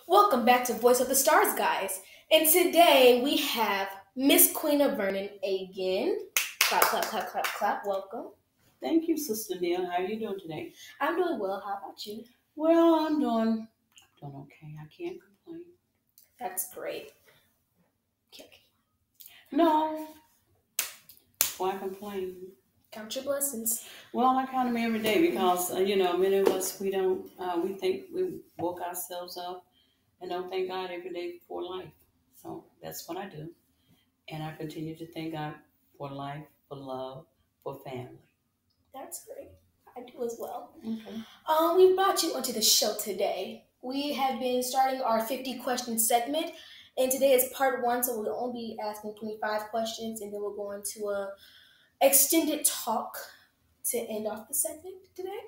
Welcome back to Voice of the Stars, guys. And today we have Miss Queen of Vernon again. Clap, clap, clap, clap, clap. Welcome. Thank you, Sister Neil. How are you doing today? I'm doing well. How about you? Well, I'm doing okay. I can't complain. That's great. Okay. No, why complain? Count your blessings. Well, I count them every day because many of us we don't we think we woke ourselves up and don't thank God every day for life. So that's what I do, and I continue to thank God for life, for love, for family. That's great. I do as well. Okay. We brought you onto the show today. We have been starting our 50 question segment, and today is part one, so we'll only be asking 25 questions, and then we'll go into a extended talk to end off the segment today.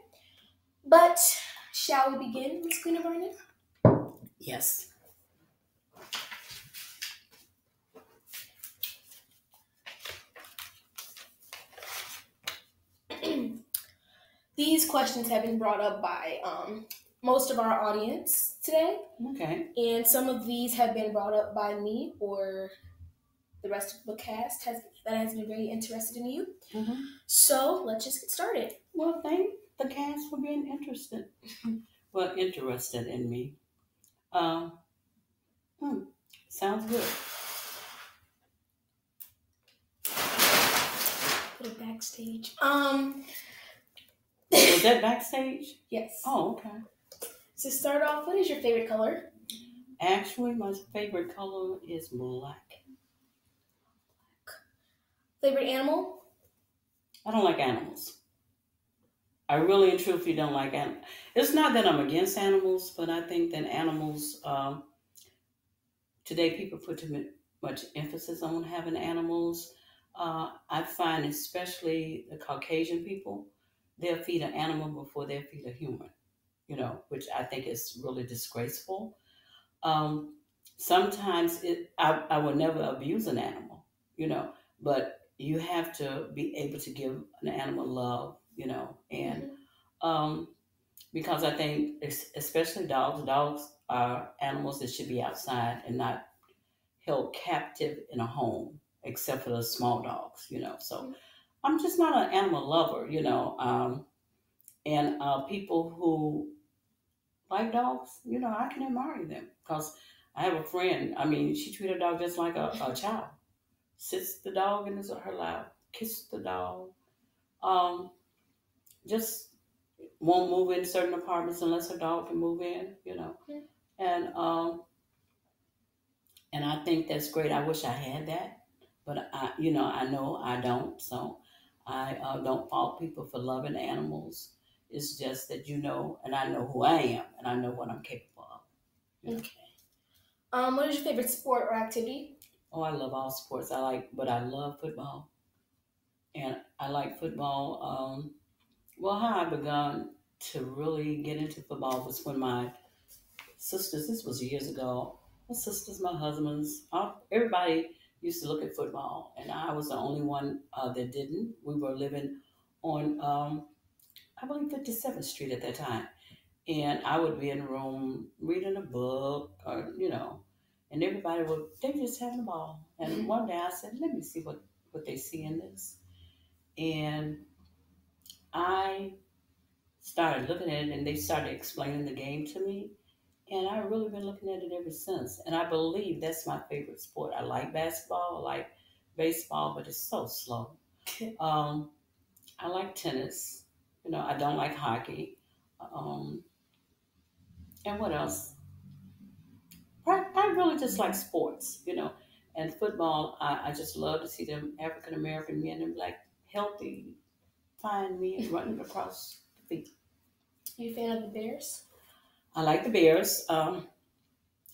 But shall we begin, Miss Queen of Vernon? Yes. These questions have been brought up by most of our audience today, Okay. and some of these have been brought up by me or the rest of the cast that has been very interested in you. Mm-hmm. So let's just get started. Well, thank the cast for being interested. Well, interested in me. Um, hmm, sounds good. Little backstage. Was that backstage? Yes. Oh, okay. To start off, what is your favorite color? Actually, my favorite color is black. Favorite animal? I don't like animals. I really and truthfully don't like animals. It's not that I'm against animals, but I think that animals, today people put too much emphasis on having animals. I find especially the Caucasian people, they'll feed an animal before they'll feed a human, which I think is really disgraceful. Um, Sometimes I would never abuse an animal, but you have to be able to give an animal love, and um, because I think especially dogs are animals that should be outside and not held captive in a home, except for the small dogs, So I'm just not an animal lover, and people who like dogs, I can admire them because I have a friend. I mean, she treats her dog just like a child. Sits the dog in her lap, kisses the dog. Um, just won't move in certain apartments unless her dog can move in. And and I think that's great. I wish I had that, but I know I don't. So I don't fault people for loving animals. It's just that and I know who I am, and I know what I'm capable of. Okay. What is your favorite sport or activity? Oh, I love all sports. But I love football, and I like football. Well, how I begun to really get into football was when my sisters. This was years ago. My sisters, my husbands, everybody used to look at football, and I was the only one that didn't. We were living on, I believe, 57th Street at that time, and I would be in a room reading a book, or and everybody would they were just having a ball. And one day I said, "Let me see what they see in this," and I started looking at it, and they started explaining the game to me. And I've really been looking at it ever since. And I believe that's my favorite sport. I like basketball, I like baseball, but it's so slow. Um, I like tennis. I don't like hockey. Um, and what else? I really just like sports. And football, I just love to see them African American men and black healthy, fine men running across the field. You a fan of the Bears? I like the Bears.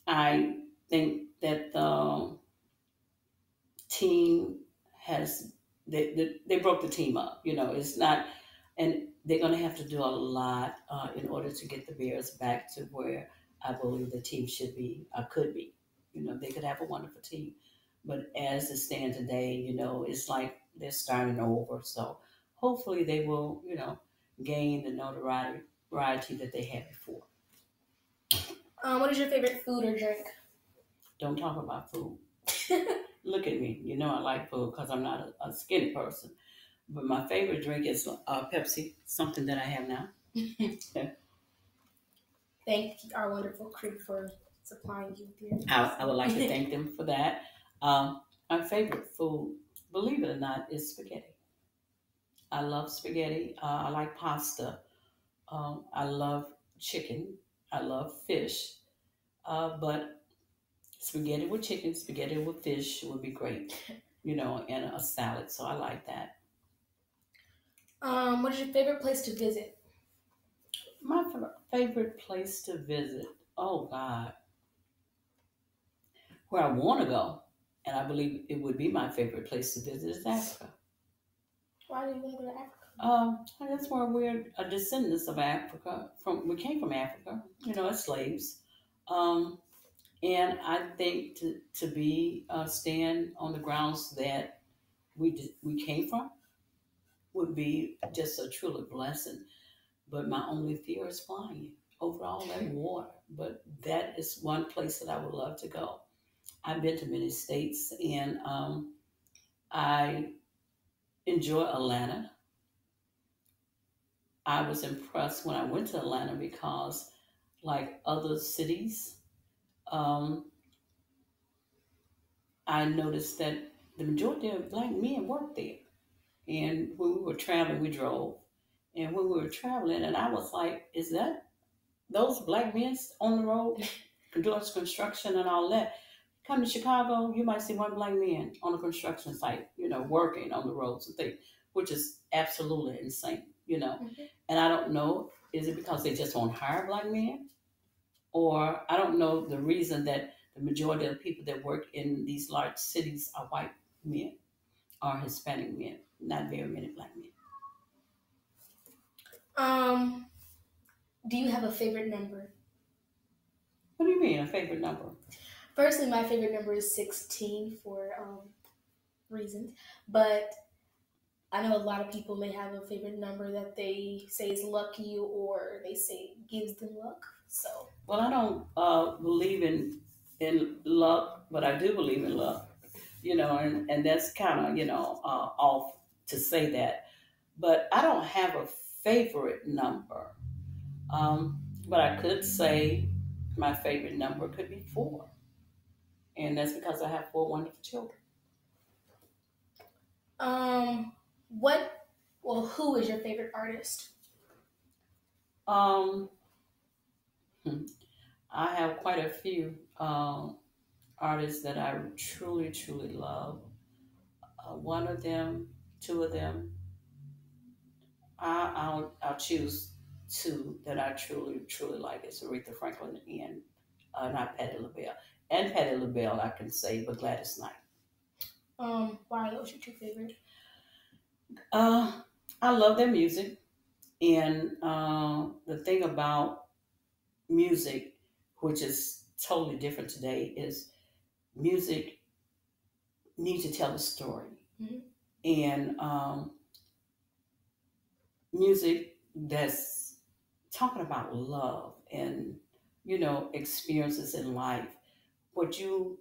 I think that the team has they broke the team up. It's not, and they're going to have to do a lot in order to get the Bears back to where I believe the team should be, could be. They could have a wonderful team, but as it stands today, it's like they're starting over. So hopefully they will, gain the notoriety that they had before. What is your favorite food or drink? Don't talk about food. Look at me. You know I like food because I'm not a skinny person. But my favorite drink is Pepsi, something that I have now. Thank our wonderful crew for supplying you with your I would like to thank them for that. My favorite food, believe it or not, is spaghetti. I love spaghetti. I like pasta. I love chicken. I love fish. But spaghetti with chicken, spaghetti with fish would be great, and a salad. So I like that. What is your favorite place to visit? My favorite place to visit, oh God, where I want to go, and I believe it would be my favorite place to visit is Africa. Why do you want to go to Africa? That's where we're a descendants of Africa. We came from Africa, as slaves. Um, and I think to be stand on the grounds that we came from would be just a truly blessing. But my only fear is flying over all that water. But that is one place that I would love to go. I've been to many states, and I enjoy Atlanta. I was impressed when I went to Atlanta because, like other cities, um, I noticed that the majority of black men work there. And when we were traveling, we drove. And when we were traveling, and I was like, is that those black men on the road doing construction and all that? Come to Chicago, you might see one black man on a construction site, working on the roads and things, which is absolutely insane. Mm-hmm. And I don't know, is it because they just won't hire black men? Or I don't know the reason that the majority of the people that work in these large cities are white men or Hispanic men, not very many black men. Um, do you have a favorite number? What do you mean, a favorite number? Personally, my favorite number is 16 for reasons, but I know a lot of people may have a favorite number that they say is lucky or they say gives them luck. So, well, I don't believe in luck, but I do believe in luck. And that's kind of off to say that. But I don't have a favorite number. But I could say my favorite number could be 4, and that's because I have 4 wonderful children. What? Well, who is your favorite artist? Um, hmm, I have quite a few artists that I truly, truly love. One of them, two of them, I'll choose two that I truly, truly like. It's Aretha Franklin and not Patti LaBelle. And Patti LaBelle, I can say, but Gladys Knight. Why are those your two favorite? Uh, I love their music, and the thing about music, which is totally different today, is music needs to tell a story, Mm-hmm. and music that's talking about love and experiences in life. What you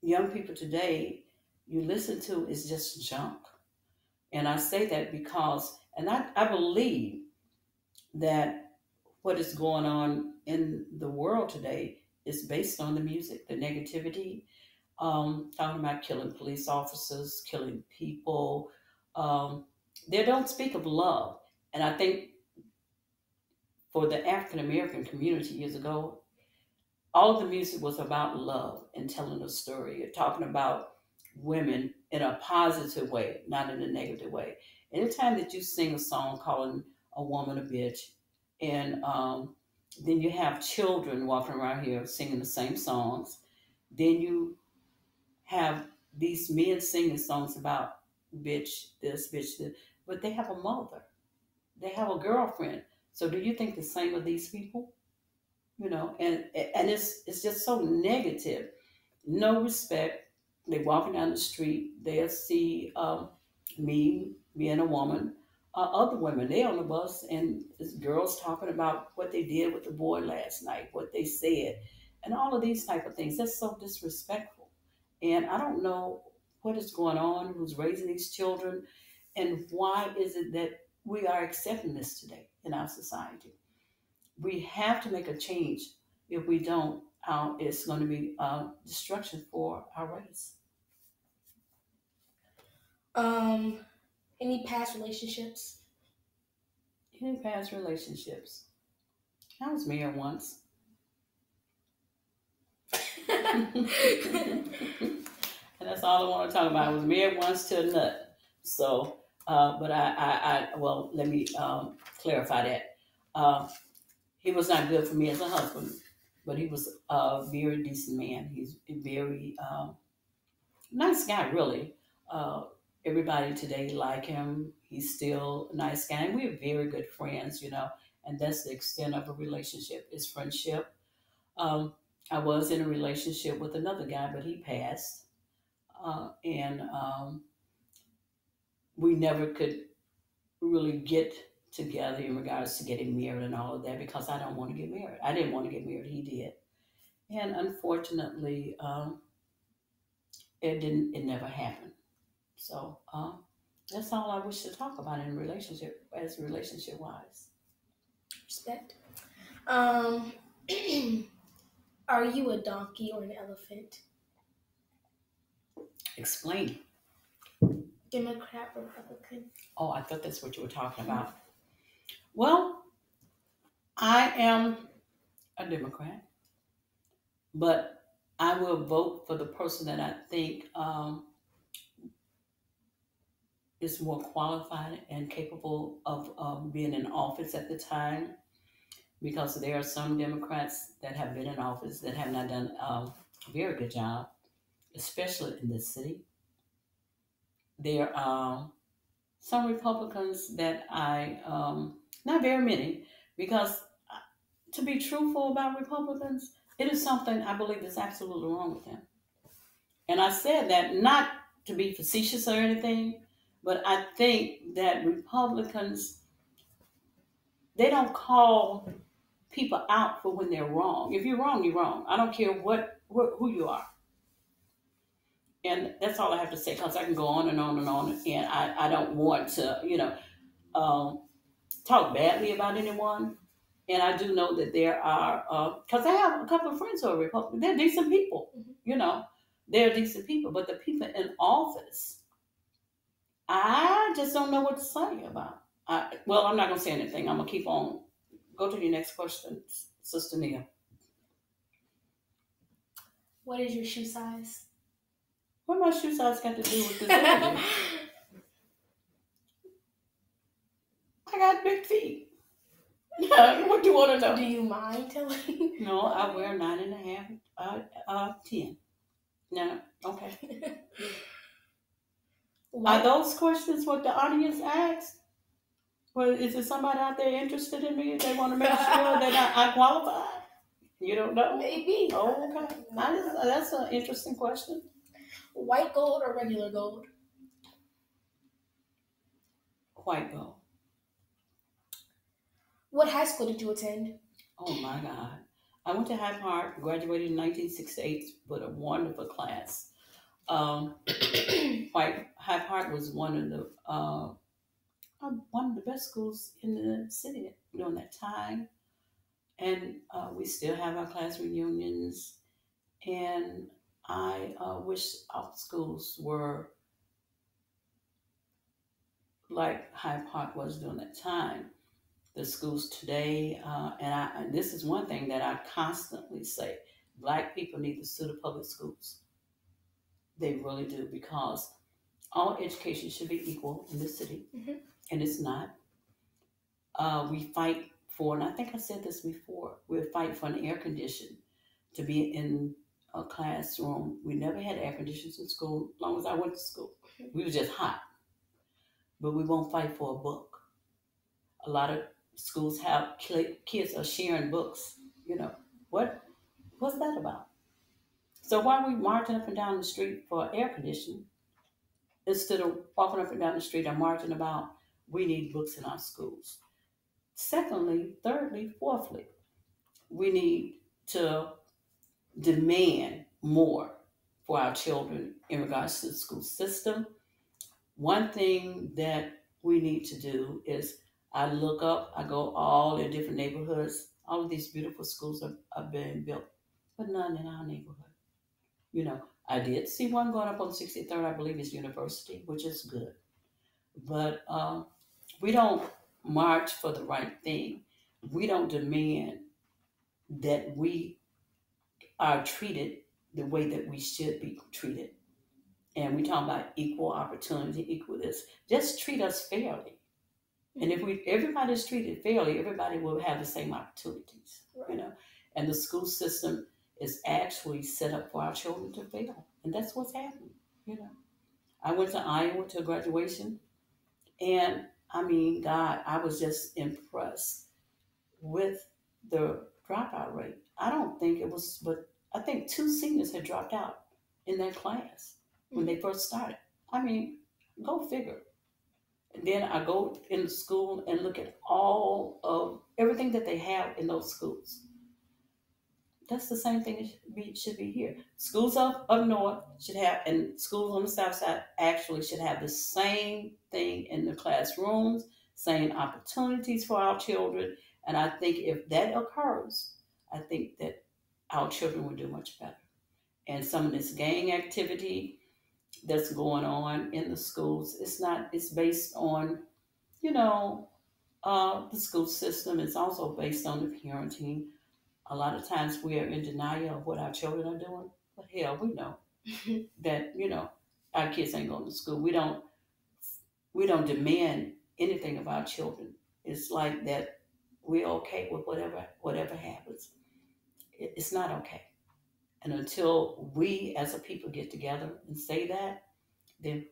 young people today you listen to is just junk, and I say that because, and I believe that what is going on in the world today is based on the music, the negativity, talking about killing police officers, killing people. Um, they don't speak of love. And I think for the African American community years ago, all of the music was about love and telling a story. You're talking about women in a positive way, not in a negative way. Anytime that you sing a song calling a woman a bitch, and then you have children walking around here singing the same songs, then you have these men singing songs about bitch this, but they have a mother, they have a girlfriend. So do you think the same of these people? And it's just so negative, no respect. They walking down the street, they'll see me being a woman, other women. They on the bus, and this girls talking about what they did with the boy last night, what they said, and all of these type of things. That's so disrespectful. And I don't know what is going on, who's raising these children, and why is it that we are accepting this today in our society. We have to make a change. If we don't, it's going to be destruction for our race. Um, any past relationships? In past relationships, I was married once. And that's all I want to talk about. I was married once to a nut. So, but well, let me clarify that. Uh, he was not good for me as a husband, but he was a very decent man. He's a very nice guy, really. Uh, Everybody today like him. He's still a nice guy. And we're very good friends, and that's the extent of a relationship is friendship. Um, I was in a relationship with another guy, but he passed. And we never could really get together in regards to getting married and all of that because I don't want to get married. I didn't want to get married. He did. And unfortunately, it didn't. It never happened. So that's all I wish to talk about in a relationship, as relationship wise. Respect. Um, are you a donkey or an elephant? Explain. Democrat, Republican? Oh, I thought that's what you were talking about. Well, I am a Democrat, but I will vote for the person that I think is more qualified and capable of being in office at the time, because there are some Democrats that have been in office that have not done a very good job, especially in this city. There are some Republicans that not very many, because to be truthful about Republicans, it is something I believe is absolutely wrong with them. And I said that not to be facetious or anything, but I think that Republicans, they don't call people out for when they're wrong. If you're wrong, you're wrong. I don't care who you are. And that's all I have to say, because I can go on and on and on, and I don't want to, um, talk badly about anyone. And I do know that there are, because I have a couple of friends who are Republicans. They're decent people, you know. They're decent people. But the people in office, I just don't know what to say about. Well, I'm not going to say anything. I'm going to keep on. Go to your next question, Sister Nia. What is your shoe size? What my shoe size got to do with this interview? I got big feet. What do you want to know? Do you mind telling? No, I wear 9.5, 10. No, okay. Are those questions what the audience asked? Well, is there somebody out there interested in me? They want to make sure that I qualify? You don't know? Maybe. Oh, okay. That's an interesting question. White gold or regular gold? White gold. What high school did you attend? Oh my God. I went to Hyde Park, graduated in 1968 with a wonderful class. Hyde Park was one of the best schools in the city during that time. And we still have our class reunions. And I wish our schools were like Hyde Park was during that time. The schools today, and this is one thing that I constantly say: Black people need to sue the public schools. They really do, because all education should be equal in this city, and it's not. We fight for, and I think I said this before, we fight for an air condition to be in a classroom. We never had air conditioners in school as long as I went to school. We were just hot. But we won't fight for a book. A lot of schools have kids are sharing books. What's that about? So why are we marching up and down the street for air conditioning instead of walking up and down the street and marching about we need books in our schools. Secondly, thirdly, fourthly, we need to demand more for our children in regards to the school system. One thing that we need to do is I go all in different neighborhoods. All of these beautiful schools are being built, but none in our neighborhood. You know, I did see one going up on 63rd, I believe is University, which is good. But we don't march for the right thing. We don't demand that we are treated the way that we should be treated. And we talk about equal opportunity, equal this. Just treat us fairly. And if we everybody's treated fairly, everybody will have the same opportunities. You know, and the school system is actually set up for our children to fail, and that's what's happening. You know, I went to Iowa to graduation, and I mean, God, I was just impressed with the dropout rate. I don't think it was, but I think two seniors had dropped out in that class when they first started. I mean, go figure. And then I go in the school and look at all of everything that they have in those schools. That's the same thing it should be here. Schools up north should have, and schools on the south side actually should have the same thing in the classrooms, same opportunities for our children. And I think if that occurs, I think that our children will do much better. And some of this gang activity that's going on in the schools, it's based on, you know, the school system. It's also based on the parenting. A lot of times we are in denial of what our children are doing. But hell, we know that, our kids ain't going to school. We don't demand anything of our children. It's like that we're okay with whatever happens. It's not okay. And until we as a people get together and say that, then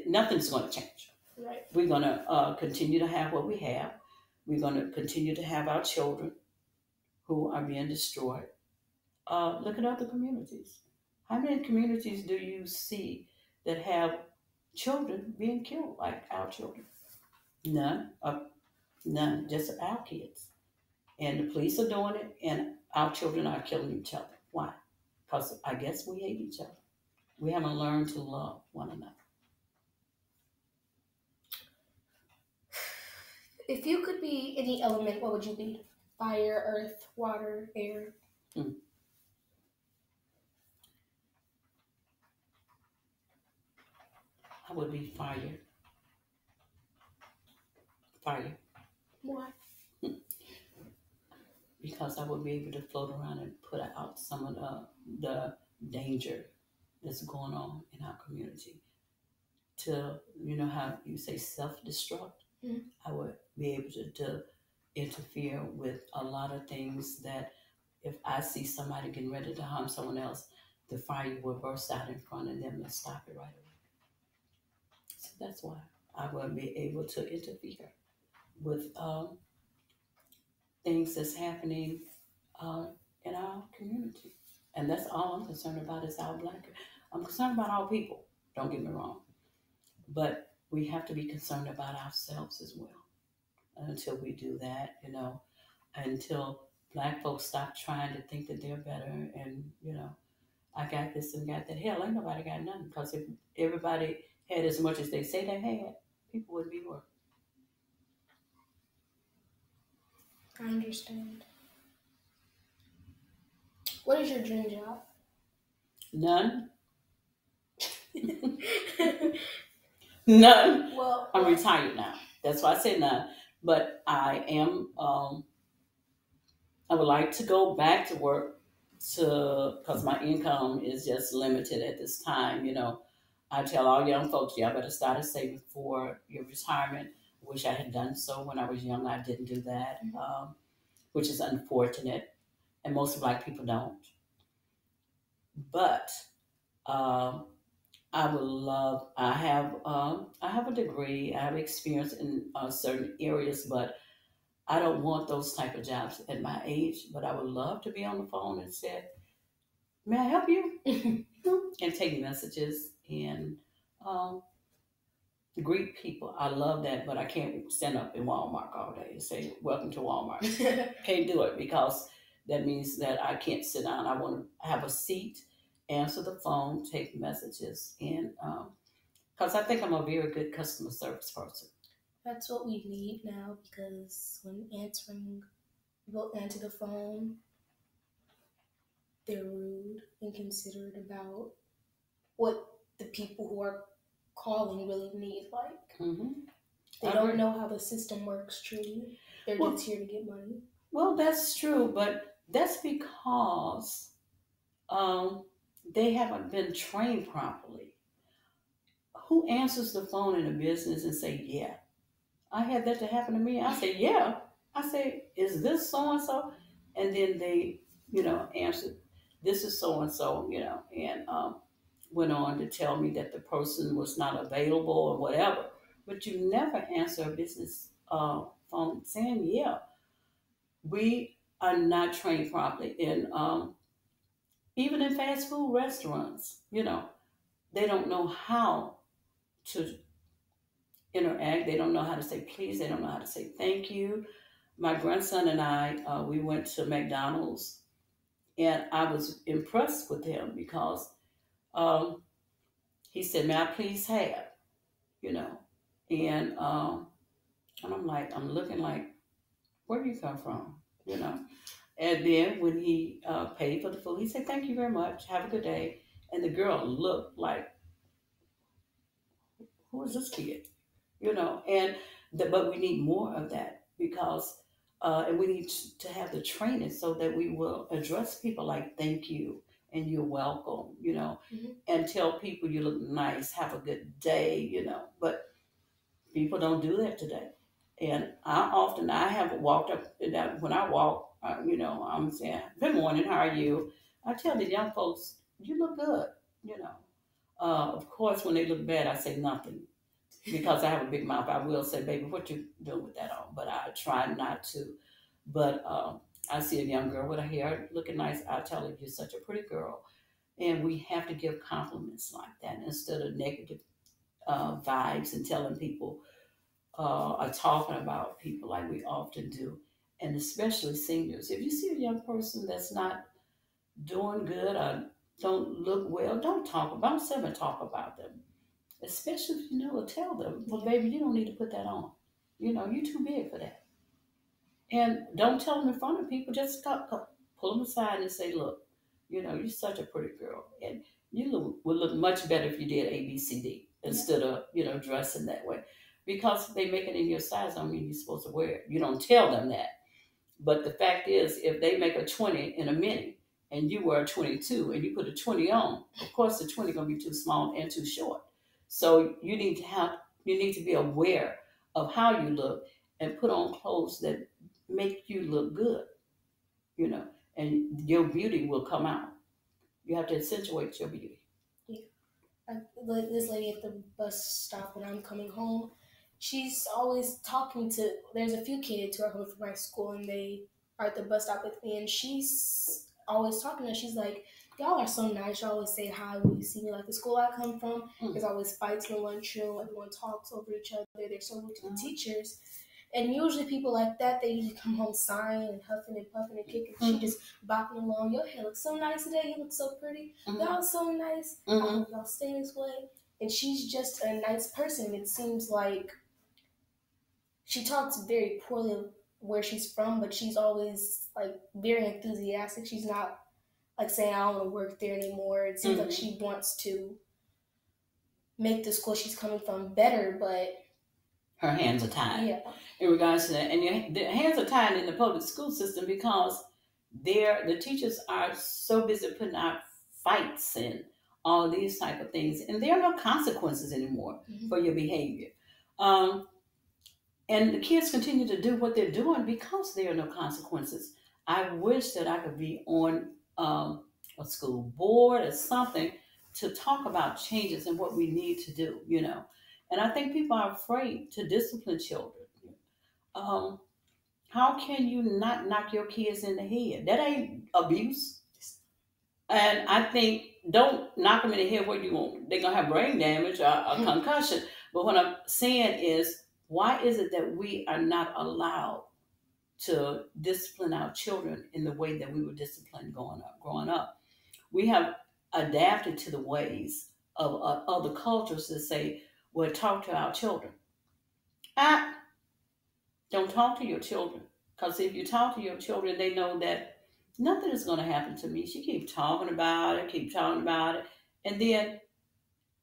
nothing's going to change. Right. We're going to continue to have what we have. We're going to continue to have our children who are being destroyed. Look at other communities. How many communities do you see that have children being killed like our children? None. None. Just our kids. And the police are doing it, and our children are killing each other. Why? Because I guess we hate each other. We haven't learned to love one another. If you could be any element, what would you be? Fire, earth, water, air? I would be fire. Fire. Why? Because I would be able to float around and put out some of the danger that's going on in our community. To, how you say self-destruct, I would be able to interfere with a lot of things that if I see somebody getting ready to harm someone else, the fire will burst out in front of them and stop it right away. So that's why I would be able to interfere with things that's happening in our community. And that's all I'm concerned about is our black. I'm concerned about all people, don't get me wrong. But we have to be concerned about ourselves as well. And until we do that, until black folks stop trying to think that they're better and, I got this and got that. Hell, ain't nobody got nothing. Because if everybody had as much as they say they had, people wouldn't be working. I understand. What is your dream job? None. None. Well, I'm retired now. That's why I said none. But I am. I would like to go back to work because my income is just limited at this time. I tell all young folks, y'all better start saving for your retirement. Wish I had done so when I was young. I didn't do that, which is unfortunate, and most black people don't. But I would love. I have a degree. I have experience in certain areas, but I don't want those type of jobs at my age. But I would love to be on the phone and say, "May I help you?" and take messages and greet people. I love that, but I can't stand up in Walmart all day and say, "Welcome to Walmart." Can't do it because that means that I can't sit down. I want to have a seat, answer the phone, take messages, and because I think I'm a very good customer service person. That's what we need now because when people answer the phone, they're rude, inconsiderate about what the people who are calling really need. Like, Hmm. they I don't agree. know how the system works truly. They're Well, just here to get money. well, that's true, but that's because um, they haven't been trained properly. Who answers the phone in a business and say, "Yeah"? I had that to happen to me. I say, "Yeah." I say, "Is this so and so?" And then they, answered, "This is so and so," and went on to tell me that the person was not available or whatever. But you never answer a business phone saying, "Yeah." We are not trained properly. And even in fast food restaurants, they don't know how to interact. They don't know how to say please. They don't know how to say thank you. My grandson and I, we went to McDonald's, and I was impressed with him because um, he said, "May I please have?" You know, and I'm like, I'm looking like, where do you come from? You know. And then when he paid for the food, he said, "Thank you very much. Have a good day." And the girl looked like, "Who is this kid?" And but we need more of that because, and we need to have the training so that we will address people like "Thank you" and "You're welcome," Mm-hmm. and tell people you look nice, have a good day, But people don't do that today. And I have walked up and down, when I walk, I'm saying, "Good morning, how are you?" I tell the young folks, "You look good," you know. Of course, when they look bad, I say nothing because I have a big mouth. I will say, "Baby, what you doing with that on?" But I try not to. But I see a young girl with her hair looking nice. I tell her, "You're such a pretty girl." And we have to give compliments like that instead of negative vibes and telling people are talking about people like we often do, and especially seniors. If you see a young person that's not doing good or don't look well, don't talk about, don't sit and talk about them. Especially if you know, tell them, "Well, Yeah. baby, you don't need to put that on. You're too big for that." And don't tell them in front of people. Just pull them aside and say, "Look, you're such a pretty girl, and would look much better if you did ABCD Yeah. instead of dressing that way." Because they make it in your size, don't mean you're supposed to wear it. You don't tell them that. But the fact is, if they make a 20 in a mini and you wear a 22 and you put a 20 on, of course the 20 gonna be too small and too short. So you need to be aware of how you look and put on clothes that make you look good, you know, and your beauty will come out. You have to accentuate your beauty. Yeah. Like this lady at the bus stop when I'm coming home, she's always talking to. There's a few kids who are coming from my school, and they are at the bus stop with me, and she's always talking to. She's like, "Y'all are so nice. You always say hi when you see me." Like the school I come from, Mm. there's always fights in the lunchroom. Everyone talks over each other. They're so rude to the Mhm. teachers. And usually people like that, they usually come home sighing and huffing and puffing and kicking. She Mhm. just bopping along. Your hair looks so nice today. You look so pretty. Mhm. Y'all so nice. I Mhm. hope y'all stay this way. And she's just a nice person. It seems like she talks very poorly of where she's from, but she's always like very enthusiastic. She's not like saying I don't want to work there anymore. It seems like Mhm. she wants to make the school she's coming from better, but Her hands are tied yeah. in regards to that, and the hands are tied in the public school system because the teachers are so busy putting out fights and all these type of things, and there are no consequences anymore Mm-hmm. for your behavior. Um, and the kids continue to do what they're doing because there are no consequences. I wish that I could be on a school board or something to talk about changes and what we need to do. And I think people are afraid to discipline children. Um, how can you not knock your kids in the head? That ain't abuse. And I think don't knock them in the head. What you want? They're gonna have brain damage or a concussion. But what I'm saying is, why is it that we are not allowed to discipline our children in the way that we were disciplined Growing up, we have adapted to the ways of other cultures to say, "Well, talk to our children." Ah, don't talk to your children, because if you talk to your children, they know that nothing is going to happen to me. She keep talking about it, and then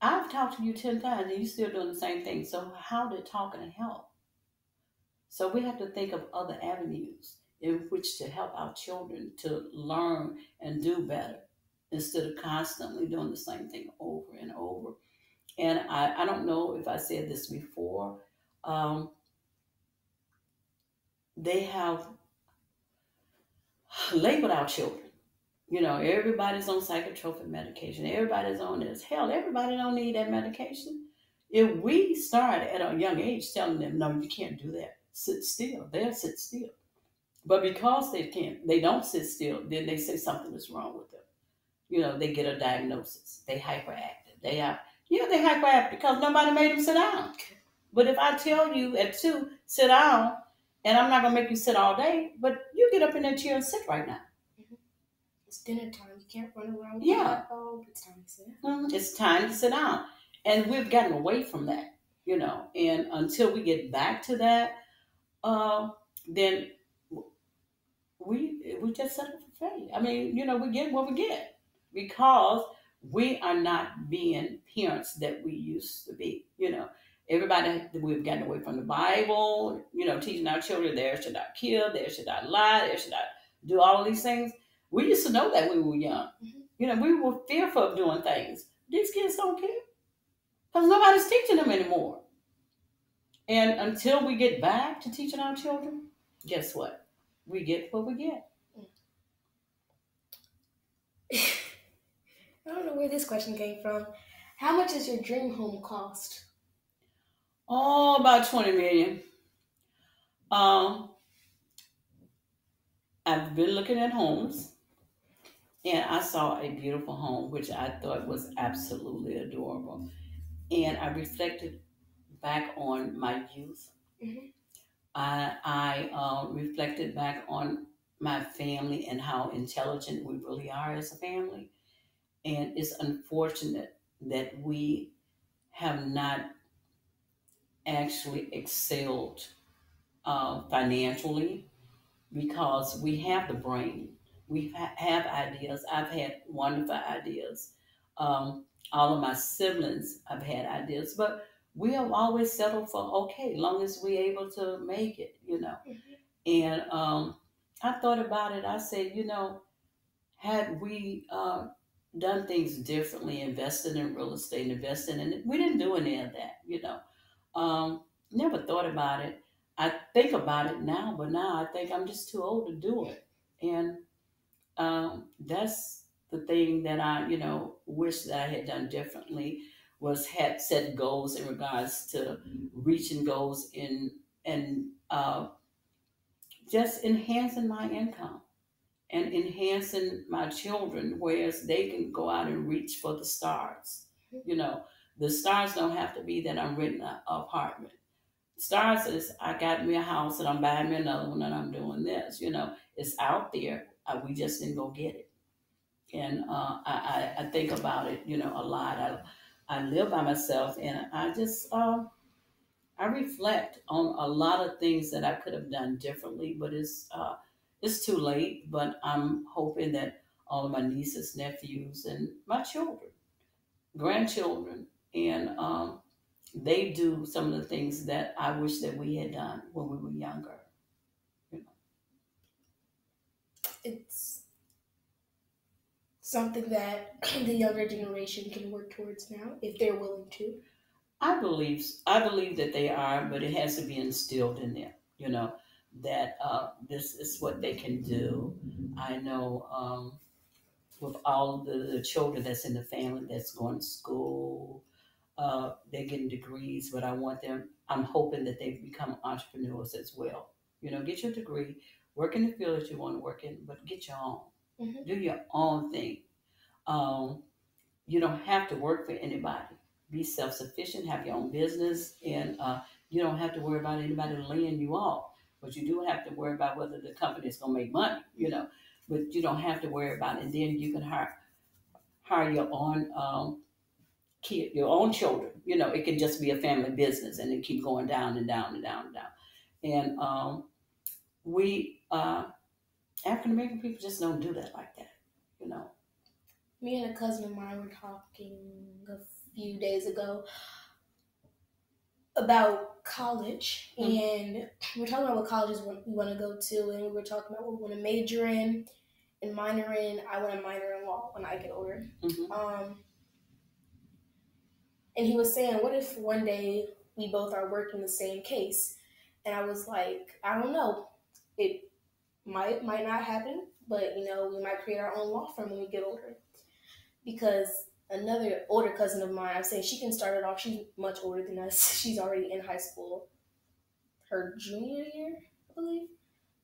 I've talked to you 10 times, and you're still doing the same thing. So how did talking help? So we have to think of other avenues in which to help our children to learn and do better instead of constantly doing the same thing over and over. And I don't know if I said this before. Um, they have labeled our children. Everybody's on psychotropic medication. Everybody's on this. Hell, everybody don't need that medication. If we start at a young age telling them, no, you can't do that. Sit still. They'll sit still. But because they don't sit still, then they say something is wrong with them. They get a diagnosis. They hyperactive. They hyperactive because nobody made them sit down. But if I tell you at 2, sit down, and I'm not gonna make you sit all day, but you get up in that chair and sit right now. It's dinner time. You can't run around with Yeah. It's time to sit down. It's time to sit down. And we've gotten away from that, and until we get back to that, then we just settle for failure. I mean, we get what we get because we are not being parents that we used to be. Everybody, we've gotten away from the Bible. Teaching our children there should not kill, there should not lie, there should not do all of these things. We used to know that when we were young. We were fearful of doing things. These kids don't care because nobody's teaching them anymore. And until we get back to teaching our children, guess what? We get what we get. I don't know where this question came from. How much does your dream home cost? Oh, about 20 million. Um, I've been looking at homes, and I saw a beautiful home, which I thought was absolutely adorable. And I reflected back on my youth. Mm-hmm. I reflected back on my family and how intelligent we really are as a family. And it's unfortunate that we have not actually excelled financially because we have the brain. We have ideas. I've had wonderful ideas. All of my siblings have had ideas, but we have always settled for okay, long as we're able to make it. Mm-hmm. And I thought about it. I said, had we done things differently, invested in real estate, invested in it, we didn't do any of that. Never thought about it. I think about it now, but now I think I'm just too old to do it. And that's the thing that I, wish that I had done differently was had set goals in regards to reaching goals in and just enhancing my income and enhancing my children, whereas they can go out and reach for the stars. You know, the stars don't have to be that I'm renting an apartment. Stars is I got me a house and I'm buying me another one and I'm doing this. It's out there. We just didn't go get it. And I think about it, a lot. I live by myself and I just I reflect on a lot of things that I could have done differently, but it's too late. But I'm hoping that all of my nieces, nephews, and my children, grandchildren, and they do some of the things that I wish that we had done when we were younger. You know. It's something that the younger generation can work towards now if they're willing to. I believe that they are, but it has to be instilled in them. That this is what they can do. I know with all of the children that's in the family that's going to school, they're getting degrees, but I'm hoping that they become entrepreneurs as well. Get your degree, work in the field that you want to work in, but get your own. Mm-hmm. Do your own thing. Um, you don't have to work for anybody. be self-sufficient, have your own business, and you don't have to worry about anybody laying you off. But you do have to worry about whether the company is going to make money, But you don't have to worry about it. And then you can hire your own kid, your own children. It can just be a family business, and it keep going down and down and down and down. And we African American people just don't do that like that. Me and a cousin of mine were talking a few days ago about college, and we're talking about what colleges we want to go to, and we were talking about what we want to major in and minor in. I want to minor in law when I get older. And he was saying, what if one day we both are working the same case? And I was like, I don't know. It might not happen, but we might create our own law firm when we get older. Because another older cousin of mine, I'm saying she can start it off. She's much older than us. She's already in high school, her junior year, I believe.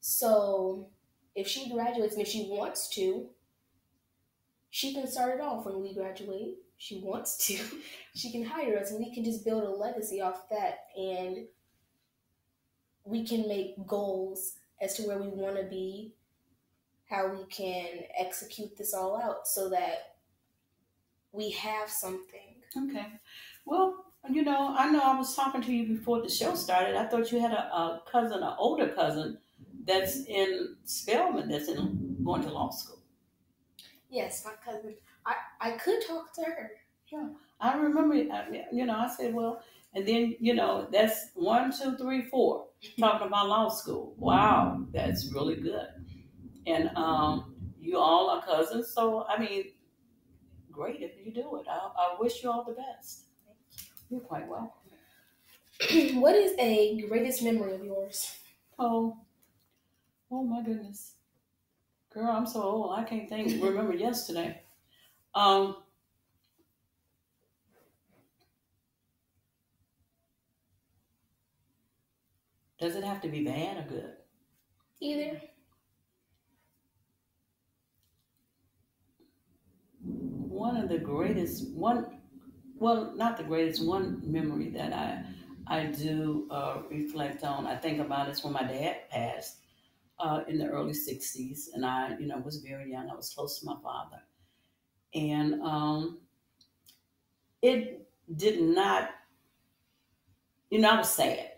So if she graduates, and if she wants to, she can start it off when we graduate. She wants to. She can hire us, and we can just build a legacy off that, and we can make goals as to where we want to be, how we can execute this all out so that we have something. Okay. Well, I know I was talking to you before the show started. I thought you had a cousin, an older cousin, that's in Spelman, that's going to law school. Yes, my cousin. I could talk to her. Yeah, I remember. I said, well, and then that's 1, 2, 3, 4 talking about law school. Wow, that's really good. And you all are cousins, so I mean, great if you do it. I wish you all the best. Thank you. You're quite welcome. What is a greatest memory of yours? Oh my goodness. Girl, I'm so old. I can't remember yesterday. Does it have to be bad or good? Either. One of the greatest, not the greatest, one memory that I do reflect on, I think about is when my dad passed in the early 60s, and I was very young. I was close to my father. And it did not, I was sad,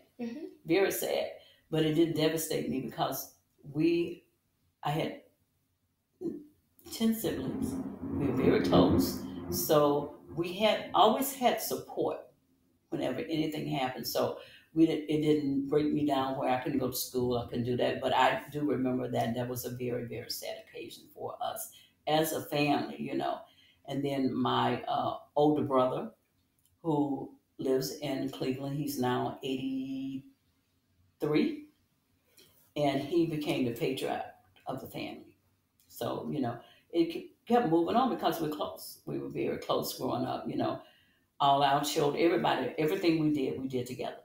very sad, but it didn't devastate me because I had 10 siblings. We were very close. So we always had support whenever anything happened. So it didn't break me down where I couldn't go to school. I couldn't do that. But I do remember that was a very, very sad occasion for us as a family, And then my older brother, who lives in Cleveland, he's now 83, and he became the patriarch of the family. So, it kept moving on because we're close. We were very close growing up, all our children, everybody, everything we did together.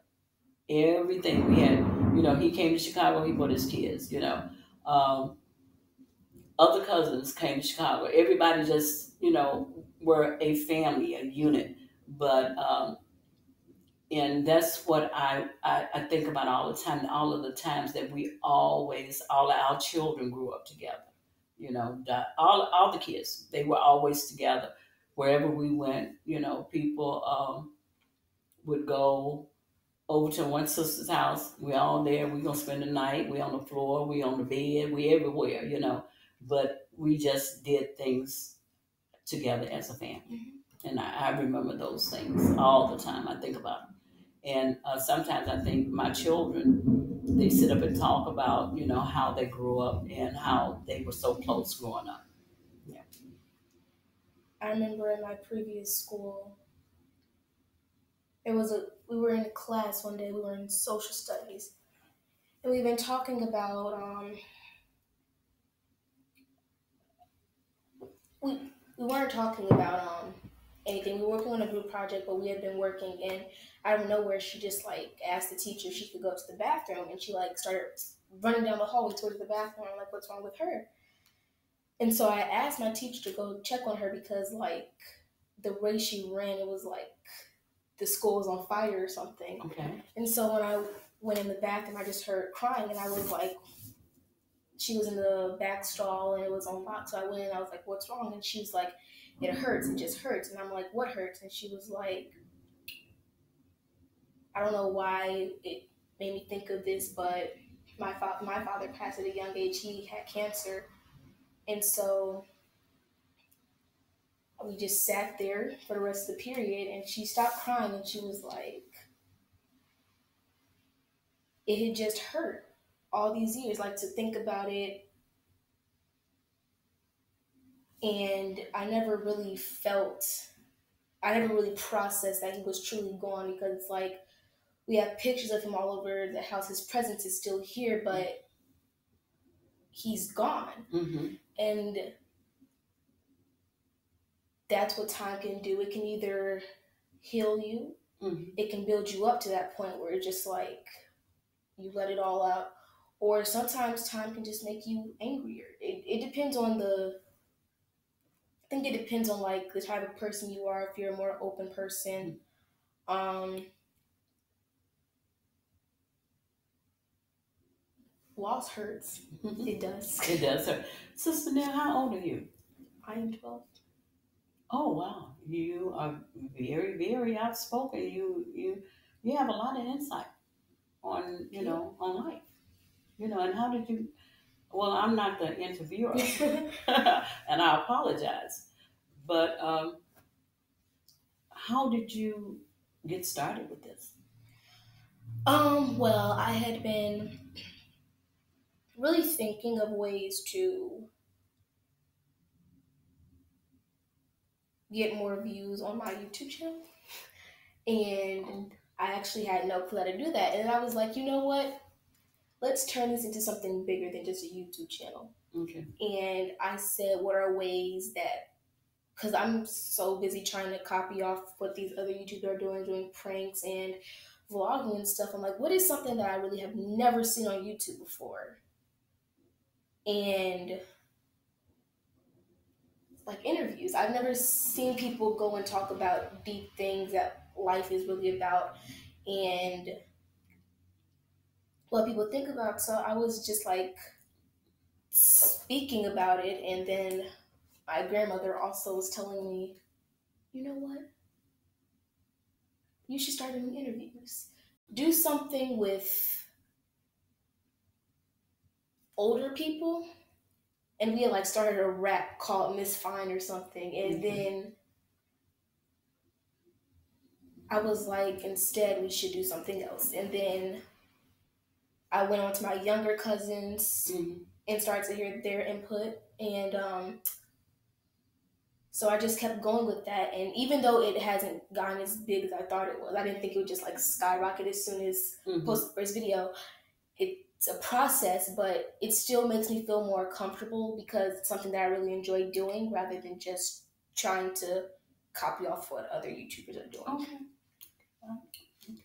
Everything we had, he came to Chicago, he brought his kids, other cousins came to Chicago. Everybody just, were a family, a unit. But, and that's what I think about all the time, all of the times that all our children grew up together. All the kids, they were always together. Wherever we went, people would go over to one sister's house. We're all there. We're going to spend the night. We're on the floor. We're on the bed. We're everywhere, But we just did things together as a family. And I remember those things all the time. I think about them. And sometimes I think my children, they sit up and talk about, how they grew up and how they were so close growing up. Yeah. I remember in my previous school, we were in a class one day. We were in social studies, and we've been talking about we weren't talking about anything. We were working on a group project, but we had been working, and out of nowhere, she just asked the teacher if she could go to the bathroom, and she started running down the hallway towards the bathroom. I'm like, what's wrong with her? And so I asked my teacher to go check on her because the way she ran, it was the school was on fire or something. Okay. And so when I went in the bathroom, I just heard crying, and I was like, she was in the back stall and it was on fire. So I went and I was like, what's wrong? And she was like, it hurts. It just hurts. And I'm like, what hurts? And she was like, I don't know why it made me think of this, but my father passed at a young age. He had cancer. And so we just sat there for the rest of the period, and she stopped crying and she was like, it had just hurt all these years, like to think about it. And I never really processed that he was truly gone, because it's like we have pictures of him all over the house. His presence is still here, but he's gone. Mm-hmm. And that's what time can do. It can either heal you, it can build you up to that point where it's just like you let it all out, or sometimes time can just make you angrier. It depends on I think it depends on like the type of person you are. If you're a more open person, loss hurts. It does. It does hurt. Sister Nell, how old are you? I am 12. Oh wow, you are very, very outspoken. You have a lot of insight on on life. And how did you? Well, I'm not the interviewer, and I apologize. But how did you get started with this? Well, I had been really thinking of ways to get more views on my YouTube channel. And I actually had no clue how to do that. And I was like, you know what? Let's turn this into something bigger than just a YouTube channel. Okay. And I said, what are ways that, because I'm so busy trying to copy off what these other YouTubers are doing pranks and vlogging and stuff. I'm like, what is something that I really have never seen on YouTube before? And like interviews. I've never seen people go and talk about deep things that life is really about and what people think about. So I was just like speaking about it, and then my grandmother also was telling me, you know what? You should start doing interviews. Do something with older people. And we had like started a rap called Miss Fine or something. And then I was like, instead we should do something else. And then I went on to my younger cousins and started to hear their input. And so I just kept going with that. And even though it hasn't gotten as big as I thought it was, I didn't think it would just like skyrocket as soon as post the first video. It's a process, but it still makes me feel more comfortable because it's something that I really enjoy doing rather than just trying to copy off what other YouTubers are doing. Okay.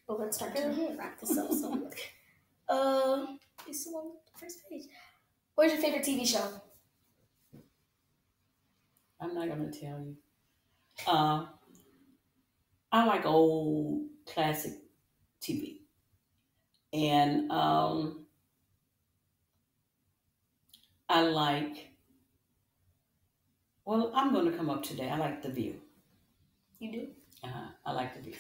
But let's start to wrap this up. So, it's on the first page. What's your favorite TV show? I'm not gonna tell you. I like old classic TV, and I like. Well, I'm going to come up today. I like The View. You do? I like The View.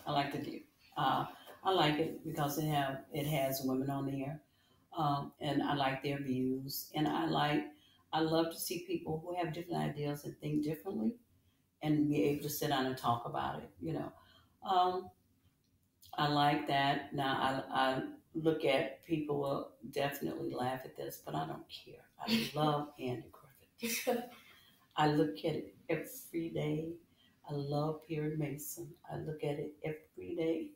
I like The View. I like it because it has women on there, and I like their views, and I love to see people who have different ideas and think differently, and be able to sit down and talk about it. I like that. Now I look at people will definitely laugh at this, but I don't care. I love Andy Griffith. I look at it every day. I love Perry Mason. I look at it every day.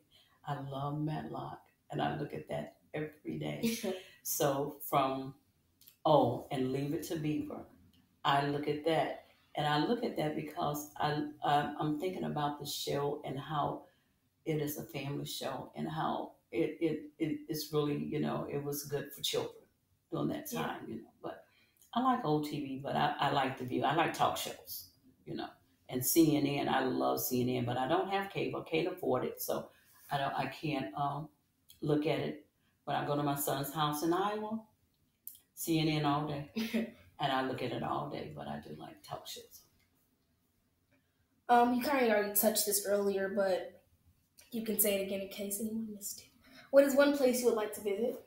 I love Matlock, and I look at that every day. So and Leave It to Beaver, I look at that, and I look at that because I'm thinking about the show and how it is a family show and how it's really it was good for children during that time. But I like old TV, but I like The View. I like talk shows. And CNN, I love CNN, but I don't have cable. Can't afford it, so I can't look at it. When I go to my son's house in Iowa, CNN all day, and I look at it all day. But I do like talk shows. You kind of already touched this earlier, but you can say it again in case anyone missed it. What is one place you would like to visit?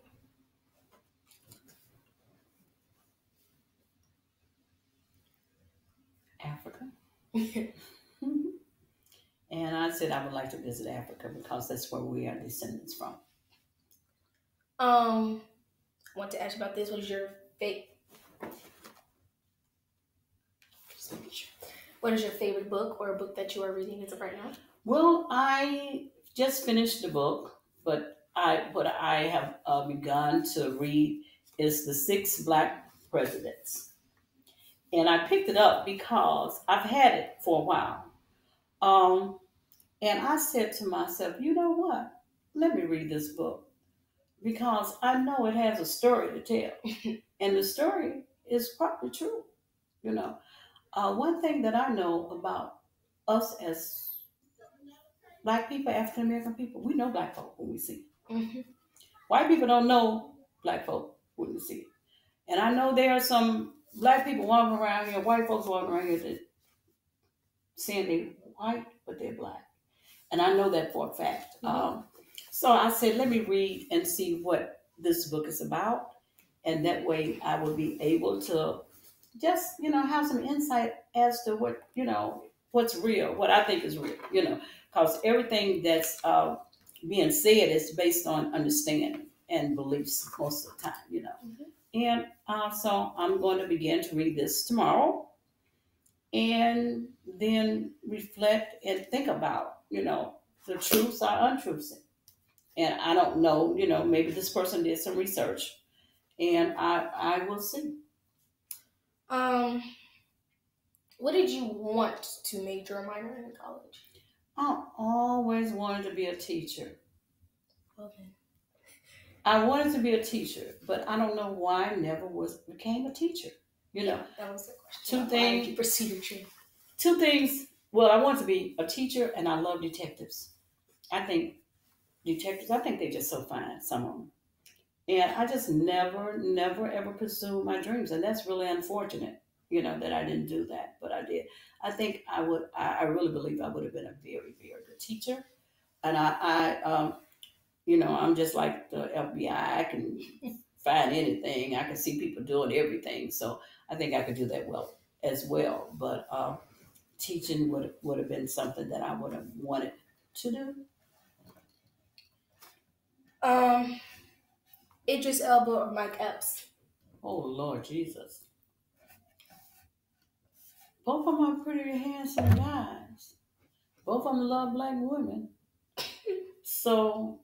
Africa. And I said I would like to visit Africa because that's where we are descendants from. I want to ask you about this. What is your What is your favorite book or a book that you are reading as of right now? Well, I just finished the book, but what I have begun to read is The Six Black Presidents. And I picked it up because I've had it for a while. Um, and I said to myself, you know what? Let me read this book because I know it has a story to tell. And the story is probably true. You know, one thing that I know about us as black people, African American people, we know black folk when we see it. Mm-hmm. White people don't know black folk when we see it. And I know there are some black people walking around here, white folks walking around here that saying they're white, but they're black. And I know that for a fact. Mm-hmm. So I said, let me read and see what this book is about. And that way I will be able to just, have some insight as to what's real, what I think is real, because everything that's being said is based on understanding and beliefs most of the time. Mm-hmm. And so I'm going to begin to read this tomorrow and then reflect and think about, the truths or untruths. And I don't know, maybe this person did some research and I will see. Um, what did you want to major or minor in college? I always wanted to be a teacher. Okay. I wanted to be a teacher, but I don't know why I never became a teacher. That was the question. Two things. Why did you pursue your dream? Two things. Well, I want to be a teacher, and I love detectives. I think detectives. I think they're just so fine. Some of them, and I just never, ever pursued my dreams, and that's really unfortunate. That I didn't do that, but I did. I think I would. I really believe I would have been a very, very good teacher, and I'm just like the FBI. I can find anything. I can see people doing everything. So I think I could do that well as well. But teaching would have been something that I would have wanted to do. Idris Elba or Mike Epps? Oh Lord Jesus! Both of them are pretty handsome guys. Both of them love black women. So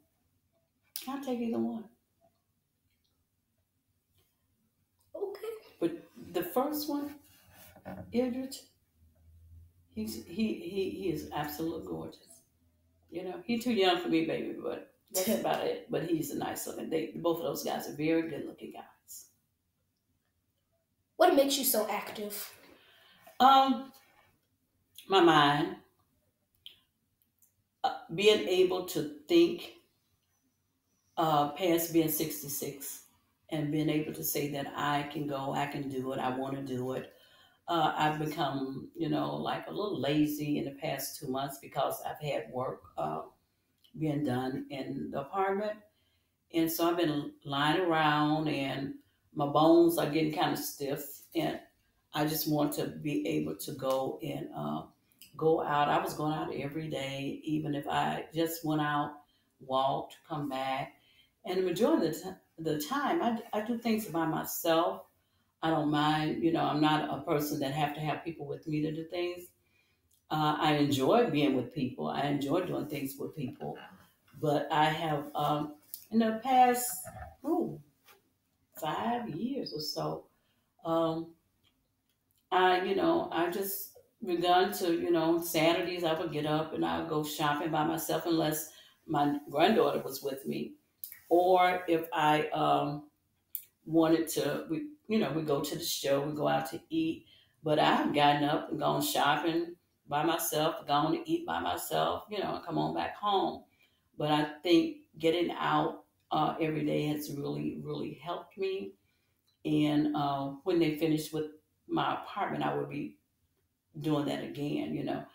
I'll take either one. Okay. But the first one, Idris, he is absolutely gorgeous. He's too young for me, baby, but that's about it. But he's a nice looking. Both of those guys are very good looking guys. What makes you so active? My mind, being able to think past being 66 and being able to say that I can go, I can do it, I want to do it. I've become, like a little lazy in the past 2 months because I've had work being done in the apartment. And so I've been lying around and my bones are getting kind of stiff. And I just want to be able to go and go out. I was going out every day, even if I just went out, walked, come back. And the majority of the time, I do things by myself. I don't mind, I'm not a person that have to have people with me to do things. I enjoy being with people. I enjoy doing things with people. But I have, in the past, 5 years or so, um, I just begun to, Saturdays I would get up and I would go shopping by myself unless my granddaughter was with me. Or if I wanted to, we go to the show, we go out to eat. But I've gotten up and gone shopping by myself, go on to eat by myself, and come on back home. But I think getting out every day has really, really helped me. And when they finish with my apartment, I will be doing that again.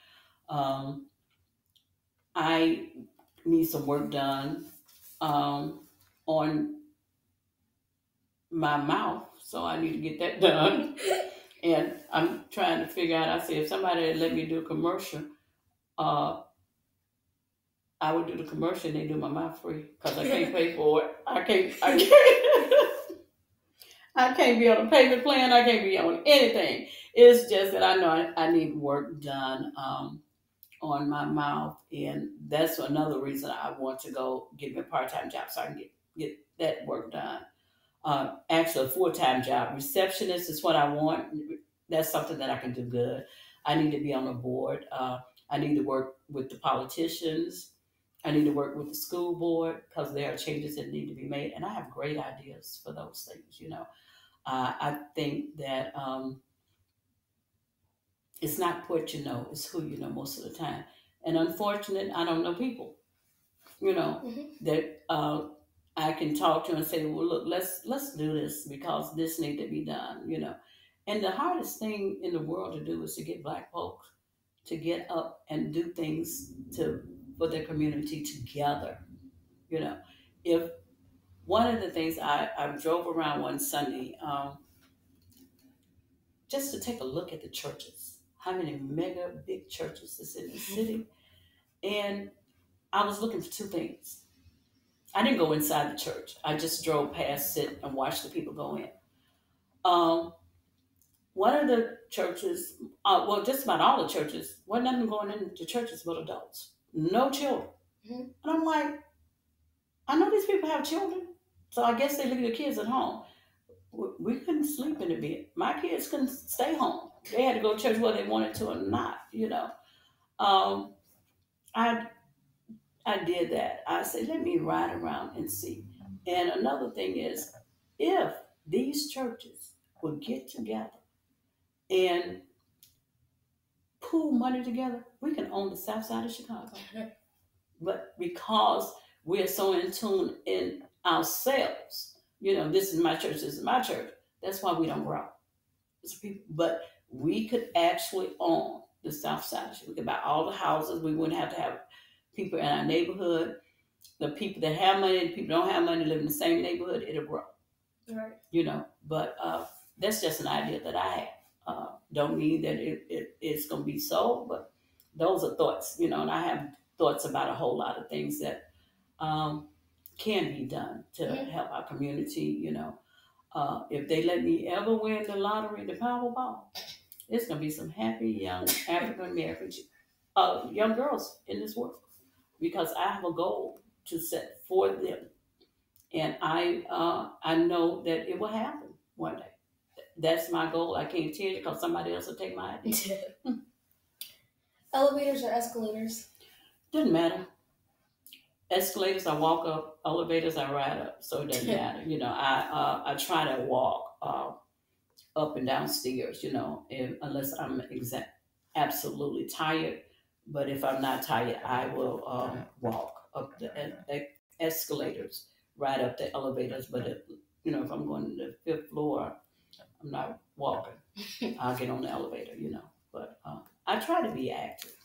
Um, I need some work done um, on my mouth, so I need to get that done. And I'm trying to figure out. I said, if somebody had let me do a commercial, uh, I would do the commercial and they do my mouth free because I can't pay for it. I can't be on a payment plan. I can't be on anything. It's just that I know I need work done on my mouth, and that's another reason I want to go get me a part-time job so I can get that work done. Actually, a full-time job. Receptionist is what I want. That's something that I can do good. I need to be on a board. I need to work with the politicians. I need to work with the school board because there are changes that need to be made, and I have great ideas for those things. I think that it's not what you know, it's who you know most of the time. And unfortunately, I don't know people, that I can talk to and say, well, look, let's do this because this need to be done. And the hardest thing in the world to do is to get Black folks to get up and do things to for their community together. You know, if one of the things I drove around one Sunday just to take a look at the churches, how many mega big churches is in the city, and I was looking for two things. I didn't go inside the church. I just drove past it and watched the people go in. Um, One of the churches, well, just about all the churches, wasn't nothing going into churches but adults, no children. Mm-hmm. And I'm like, I know these people have children, so I guess they leave their kids at home. We couldn't sleep in the bed. My kids couldn't stay home. They had to go to church whether they wanted to or not. Um, I I did that. I said, let me ride around and see. And another thing is, if these churches would get together and pool money together, we can own the south side of Chicago. But because we're so in tune in ourselves, this is my church, this is my church, that's why we don't grow. But we could actually own the south side. We could buy all the houses. We wouldn't have to have people in our neighborhood. The people that have money and people don't have money live in the same neighborhood, it'll grow. Right. But that's just an idea that I have. Don't mean that it's going to be so, but those are thoughts, and I have thoughts about a whole lot of things that can be done to help our community. If they let me ever win the lottery, the Powerball, it's going to be some happy young African American young girls in this world because I have a goal to set for them, and I know that it will happen one day. That's my goal. I can't tell you because somebody else will take my idea. Elevators or escalators? Doesn't matter. Escalators, I walk up. Elevators, I ride up. So it doesn't matter. I try to walk up and down stairs. Unless I'm absolutely tired. But if I'm not tired, I will walk up the escalators, ride up the elevators. But if I'm going to the fifth floor, I'm not walking. I'll get on the elevator. But I try to be active.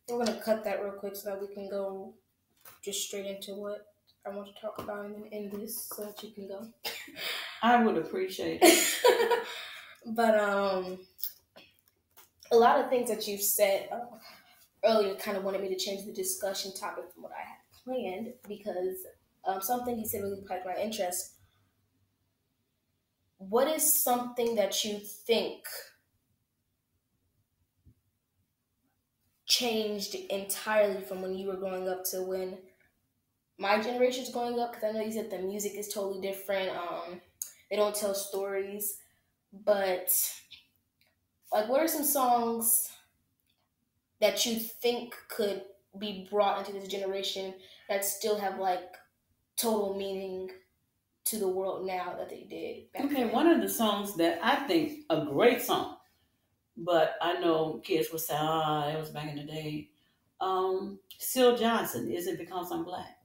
We're going to cut that real quick so that we can go just straight into what I want to talk about and then end this so that you can go. I would appreciate it. But a lot of things that you've said earlier kind of wanted me to change the discussion topic from what I had planned because something you said really piqued my interest. What is something that you think changed entirely from when you were growing up to when my generation's growing up? Because I know you said the music is totally different. They don't tell stories. But, what are some songs that you think could be brought into this generation that still have, total meaning to the world now that they did back then? One of the songs that I think a great song But I know kids will say, "Ah, that was back in the day." Syl Johnson, "Is It Because I'm Black?"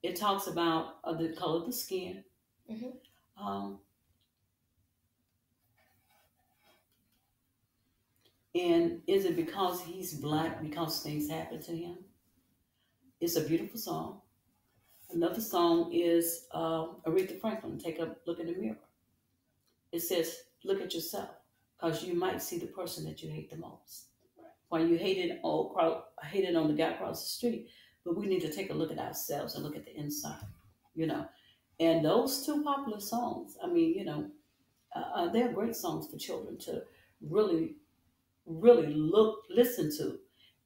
It talks about the color of the skin. Hmm. Um, and is it because he's black because things happen to him? It's a beautiful song. Another song is Aretha Franklin, "Take a Look in the Mirror." It says, "Look at yourself, because you might see the person that you hate the most. While you hate it on the guy across the street, but we need to take a look at ourselves and look at the inside, you know." And those two popular songs, I mean, they're great songs for children to really, really listen to,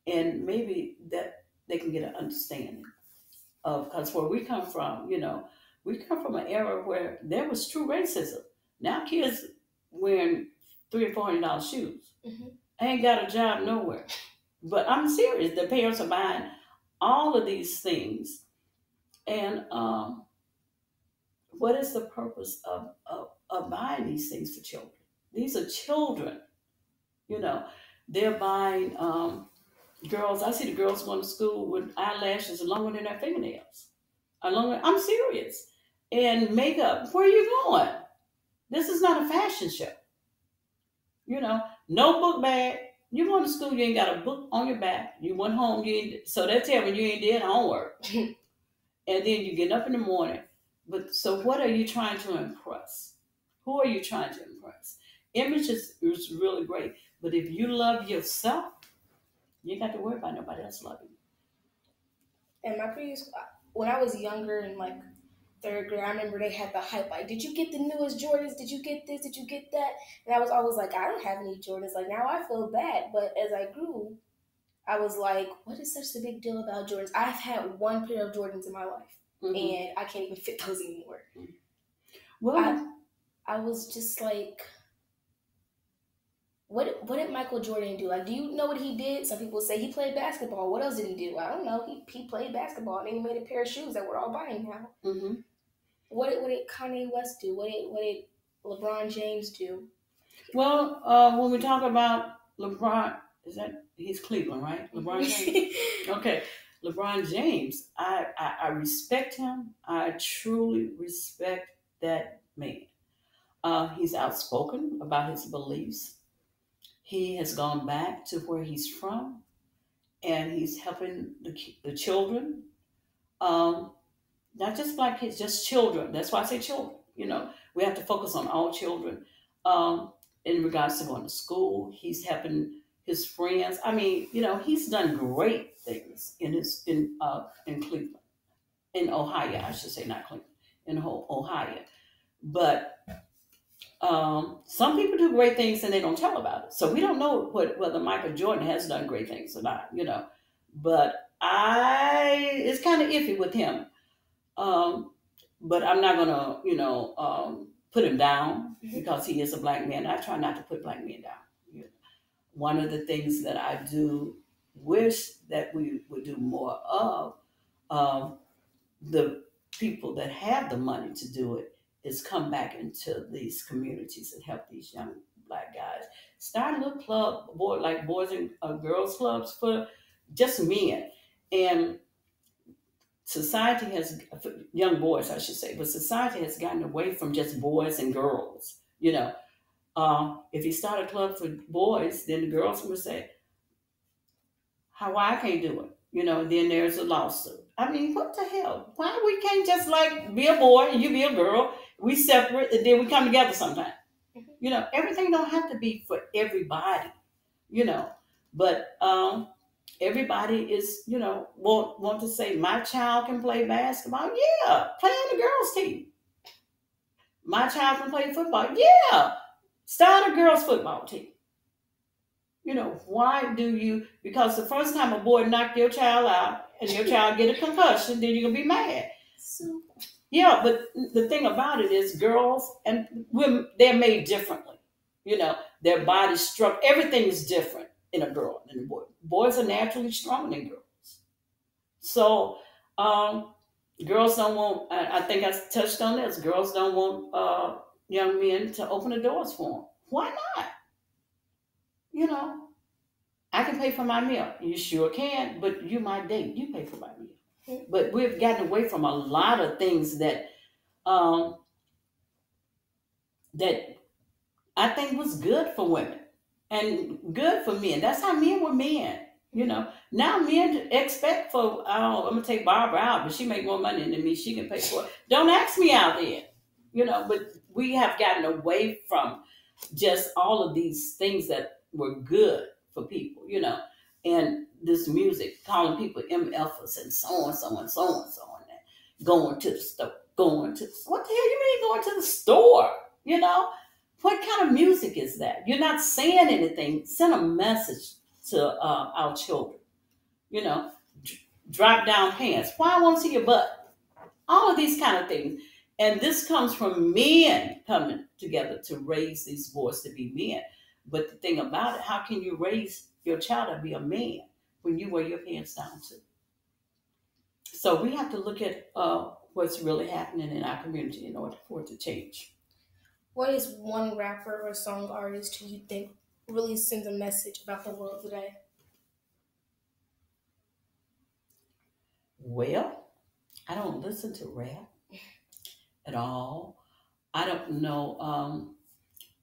and maybe that they can get an understanding of, because where we come from, we come from an era where there was true racism. Now kids wearing $300 or $400 shoes, Hmm. ain't got a job nowhere. But I'm serious. The parents are buying all of these things, and what is the purpose of buying these things for children? These are children, you know. They're buying girls. I see the girls going to school with eyelashes longer than their fingernails. I'm serious. And makeup. Where are you going? This is not a fashion show. No book bag. You going to school, you ain't got a book on your back. You went home, so they tell me you ain't did homework. And then you get up in the morning. But so what are you trying to impress? Who are you trying to impress? Image is really great. But if you love yourself, you ain't got to worry about nobody else loving you. And my previous, when I was younger and like third grade, I remember they had the hype like, "Did you get the newest Jordans? Did you get this? Did you get that?" And I was always like, "I don't have any Jordans." Like now I feel bad, but as I grew, I was like, "What is such a big deal about Jordans?" I've had one pair of Jordans in my life, Mm-hmm. and I can't even fit those anymore. Well, I was just like, what did Michael Jordan do? Like, do you know what he did? Some people say he played basketball. What else did he do? I don't know. He played basketball and then he made a pair of shoes that we're all buying now. mm-hmm. What did Kanye West do? What did LeBron James do? Well, when we talk about LeBron, he's Cleveland, right? LeBron James. Okay, LeBron James. I respect him. I truly respect that man. He's outspoken about his beliefs. He has gone back to where he's from, and he's helping the children. Um, Not just black kids, just children. That's why I say children. We have to focus on all children. Um, in regards to going to school, he's helping his friends. I mean, he's done great things in Cleveland, in Ohio, I should say, not Cleveland, in Ohio. But some people do great things and they don't tell about it. So we don't know whether Michael Jordan has done great things or not. But it's kind of iffy with him. Um, but I'm not gonna, put him down because he is a black man. I try not to put black men down. You know. One of the things that I do wish that we would do more of, um, the people that have the money to do it, is come back into these communities and help these young black guys. Start a little club, like boys and girls clubs for just men. And society has, young boys, I should say, but society has gotten away from just boys and girls. If you start a club for boys, then the girls will say, "How I can't do it?" Then there's a lawsuit. I mean, what the hell? Why we can't just like be a boy and you be a girl? We separate and then we come together sometime. Everything don't have to be for everybody. You know, but everybody is, want to say my child can play basketball. Yeah, play on the girls' team. My child can play football. Yeah, start a girls' football team. Why do you? Because the first time a boy knocked your child out and your child get a concussion, then you're gonna be mad. So, Yeah, but the thing about it is, girls and women, they're made differently. Their body structure, everything is different in a girl than a boy. Boys are naturally stronger than girls. So, girls don't want. I think I touched on this. Girls don't want young men to open the doors for them. Why not? You know, I can pay for my meal. You sure can, but you my date. You pay for my meal. But we've gotten away from a lot of things um, that I think was good for women and good for men. That's how men were men. You know, now men expect for, oh, I'm gonna take Barbara out, but she make more money than me. She can pay for it. Don't ask me out then. You know, but we have gotten away from just all of these things that were good for people, you know, and this music calling people MFers and so on, so on, so on, so on. Going to the store, going to what the hell you mean going to the store? You know, what kind of music is that? You're not saying anything. Send a message to our children. You know, drop down pants. Why I want to see your butt? All of these kind of things. And this comes from men coming together to raise these boys to be men. But the thing about it, how can you raise your child to be a man when you wear your pants down too? So we have to look at what's really happening in our community in order for it to change. What is one rapper or song artist who you think really sends a message about the world today? Well, I don't listen to rap at all. I don't know.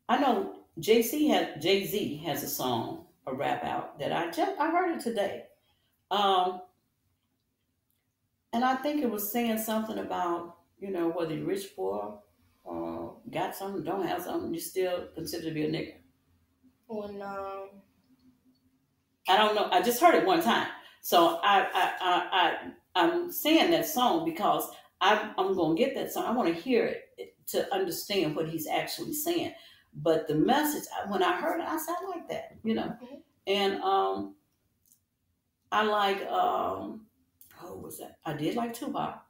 I know Jay Z has a song, a rap out that I heard it today. Um, and I think it was saying something about, you know, whether you're rich, poor, or got something, don't have something, you still consider to be a nigga. When I don't know. I just heard it one time, so I'm saying that song because I'm gonna get that song. I want to hear it to understand what he's actually saying. But the message, when I heard it, I said I like that, you know. And I like who was that? I did like Tupac,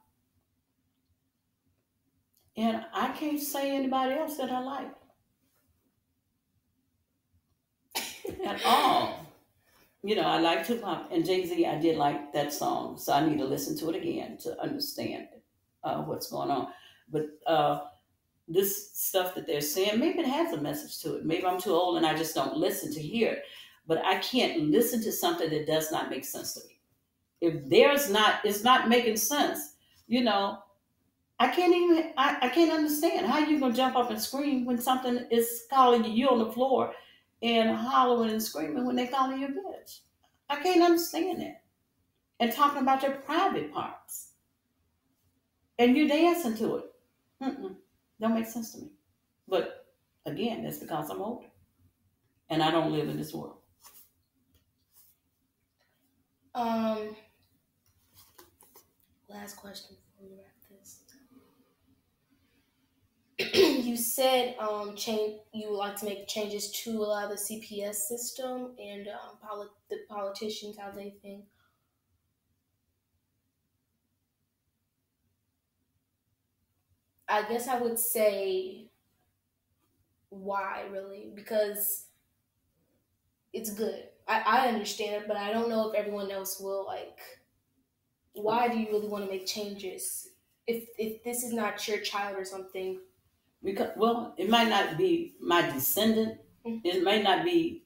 and I can't say anybody else that I like at all. You know, I like Tupac and Jay Z. I did like that song, so I need to listen to it again to understand what's going on. But this stuff that they're saying, maybe it has a message to it. Maybe I'm too old and I just don't listen to hear it. But I can't listen to something that does not make sense to me. If there's not, it's not making sense. You know, I can't understand how you gonna jump up and scream when something is calling you. You on the floor and hollering and screaming when they calling you a bitch. I can't understand that. And talking about your private parts and you dancing to it. Mm-mm, don't make sense to me. But again, that's because I'm older and I don't live in this world. um, last question before we wrap this. You said change. You would like to make changes to allow the CPS system and the politicians how they think. I guess I would say why really because it's good. I understand it, but I don't know if everyone else will like. Why do you really want to make changes if this is not your child or something? Because, well, it might not be my descendant, Mhm. it may not be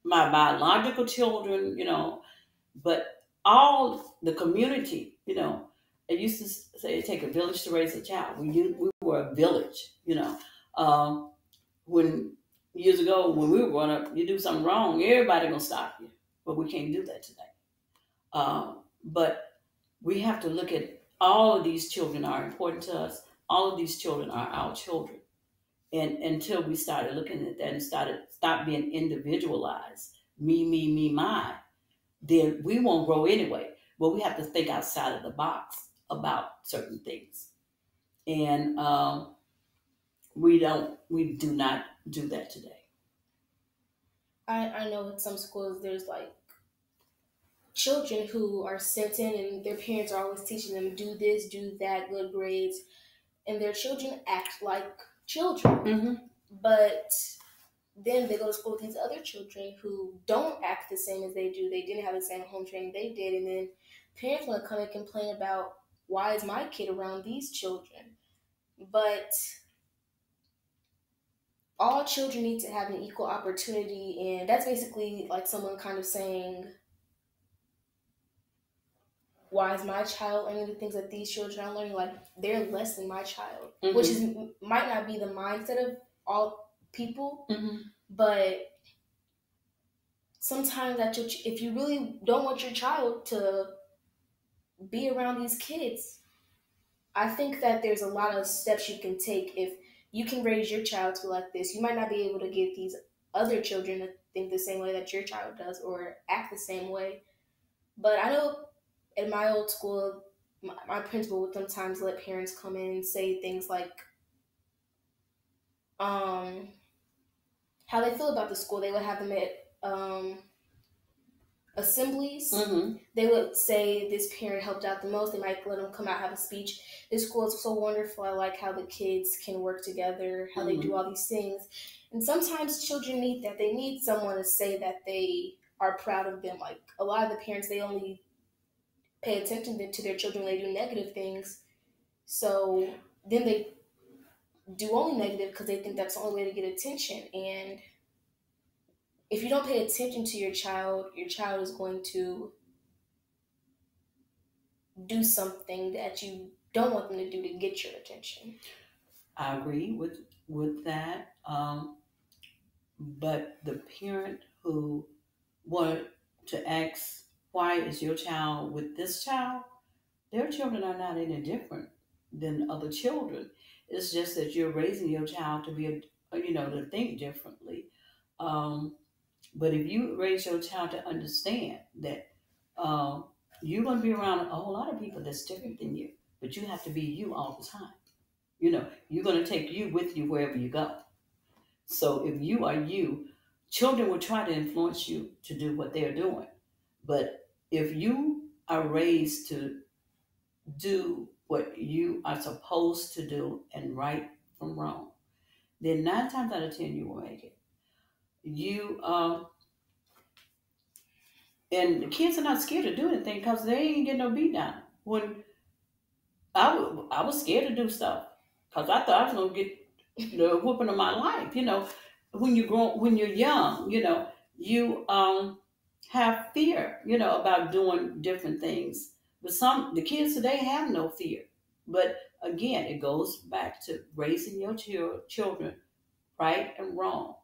my biological children, you know, but all the community, you know, it used to say it take a village to raise a child. We were a village, you know. When years ago when we were growing up, you do something wrong, everybody gonna stop you. But we can't do that today. But we have to look at all of these children are important to us. All of these children are our children. And until we started looking at that and stop being individualized, me, my, then we won't grow anyway. But we have to think outside of the box about certain things. And we do not do that today. I know in some schools there's like children who are sent in and their parents are always teaching them do this, do that, good grades, and their children act like children. Mm-hmm. But then they go to school with these other children who don't act the same as they do. They didn't have the same home training they did, and then parents want to come and complain about why is my kid around these children? But all children need to have an equal opportunity, and that's basically like someone kind of saying, why is my child learning the things that these children are learning? Like, they're less than my child, which is might not be the mindset of all people, but sometimes that if you really don't want your child to be around these kids, I think that there's a lot of steps you can take. If you can raise your child to like this, you might not be able to get these other children to think the same way that your child does or act the same way. But I know in my old school, my principal would sometimes let parents come in and say things like how they feel about the school. They would have them at assemblies. They would say this parent helped out the most. They might let them come out, have a speech. This school is so wonderful. I like how the kids can work together, how they do all these things. And sometimes children need that. They need someone to say that they are proud of them. Like a lot of the parents, they only pay attention to their children when they do negative things. So then they do only negative because they think that's the only way to get attention. And if you don't pay attention to your child is going to do something that you don't want them to do to get your attention. I agree with that. But the parent who wanted to ask, why is your child with this child? Their children are not any different than other children. It's just that you're raising your child to be, to think differently. But if you raise your child to understand that you're going to be around a whole lot of people that's different than you, but you have to be you all the time. You're going to take you with you wherever you go. So if you are you, children will try to influence you to do what they're doing. But if you are raised to do what you are supposed to do and right from wrong, then 9 times out of 10 you will make it. And the kids are not scared to do anything because they ain't getting no beat down. When I was scared to do stuff because I thought I was gonna get the whooping of my life. When you're young, you have fear, about doing different things. But the kids today have no fear. But again, it goes back to raising your children right and wrong.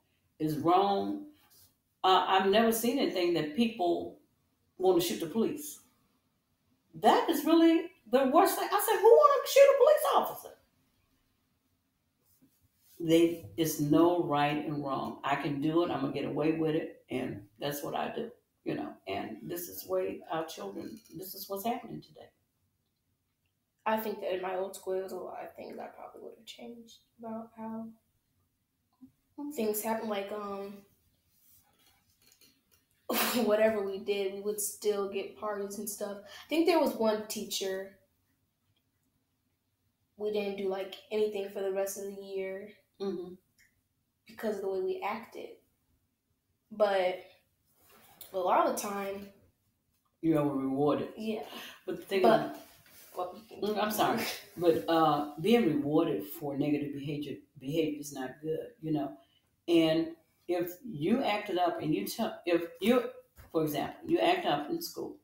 Is wrong. I've never seen anything that people want to shoot the police. That is really the worst thing. I said, who want to shoot a police officer? It's no right and wrong. I can do it. I'm going to get away with it. And that's what I do, And this is this is what's happening today. I think that in my old school, there was a lot of things I probably would have changed about how things happen. Like, whatever we did, we would still get parties and stuff. I think there was one teacher, we didn't do like anything for the rest of the year because of the way we acted. But a lot of the time, you were rewarded. Yeah. But the thing I'm sorry, but being rewarded for negative behavior is not good, And if you acted up and for example, you act up in school,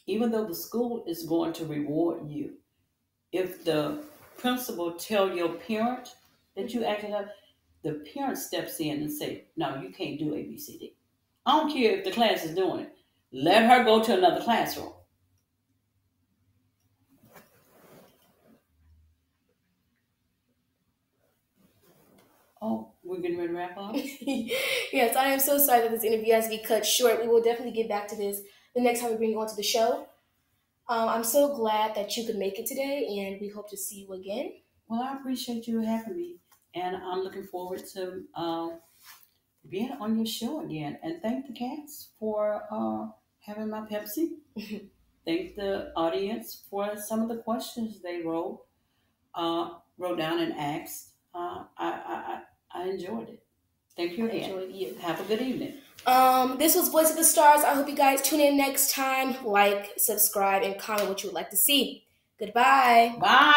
even though the school is going to reward you, if the principal tell your parent that you acted up, the parent steps in and say, no, you can't do ABCD. I don't care if the class is doing it. Let her go to another classroom. Oh, we're getting ready to wrap up? Yes, I am so sorry that this interview has to be cut short. We will definitely get back to this the next time we bring you onto the show. I'm so glad that you could make it today, and we hope to see you again. Well, I appreciate you having me, and I'm looking forward to being on your show again. And thank the cats for having my Pepsi. Thank the audience for some of the questions they wrote down and asked. I enjoyed it. Thank you again. I enjoyed you. Have a good evening. This was Voice of the Stars. I hope you guys tune in next time. Like, subscribe, and comment what you would like to see. Goodbye. Bye.